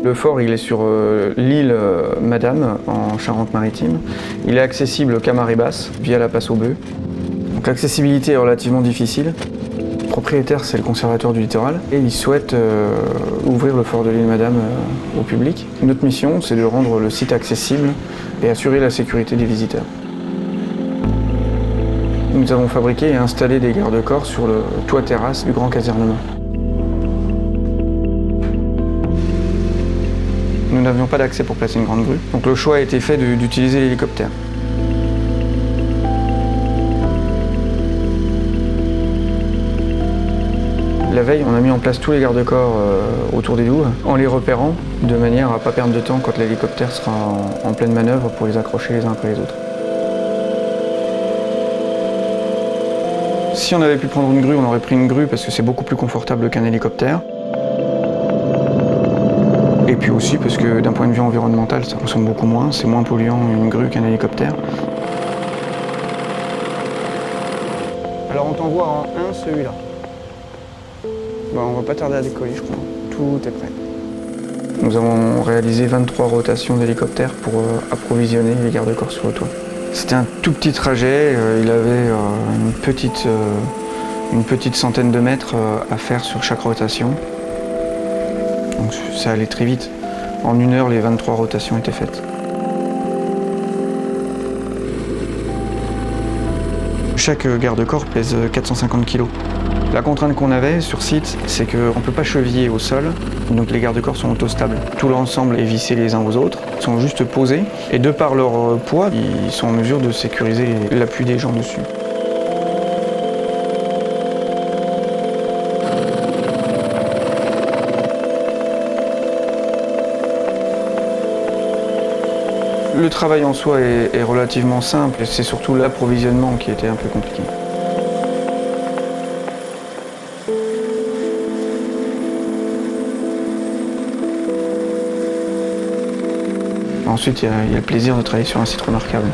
Le fort, il est sur l'île Madame, en Charente-Maritime. Il est accessible qu'à marée basse, via la passe aux bœufs. Donc l'accessibilité est relativement difficile. Le propriétaire, c'est le conservateur du littoral, et il souhaite ouvrir le fort de l'île Madame au public. Notre mission, c'est de rendre le site accessible et assurer la sécurité des visiteurs. Nous avons fabriqué et installé des garde-corps sur le toit terrasse du grand casernement. Nous n'avions pas d'accès pour placer une grande grue, donc le choix a été fait d'utiliser l'hélicoptère. La veille, on a mis en place tous les garde-corps autour des douves, en les repérant, de manière à ne pas perdre de temps quand l'hélicoptère sera en pleine manœuvre pour les accrocher les uns après les autres. Si on avait pu prendre une grue, on aurait pris une grue parce que c'est beaucoup plus confortable qu'un hélicoptère. Et puis aussi parce que d'un point de vue environnemental, ça consomme beaucoup moins, c'est moins polluant une grue qu'un hélicoptère. Alors on t'envoie en 1 celui-là. Bon, on va pas tarder à décoller, je crois. Tout est prêt. Nous avons réalisé 23 rotations d'hélicoptère pour approvisionner les garde-corps sur le toit. C'était un tout petit trajet, il avait une petite centaine de mètres à faire sur chaque rotation. Donc ça allait très vite. En 1 heure, les 23 rotations étaient faites. Chaque garde-corps pèse 450 kg. La contrainte qu'on avait sur site, c'est qu'on ne peut pas cheviller au sol, donc les garde-corps sont autostables. Tout l'ensemble est vissé les uns aux autres, ils sont juste posés, et de par leur poids, ils sont en mesure de sécuriser l'appui des gens dessus. Le travail en soi est relativement simple, c'est surtout l'approvisionnement qui était un peu compliqué. Ensuite, il y a le plaisir de travailler sur un site remarquable.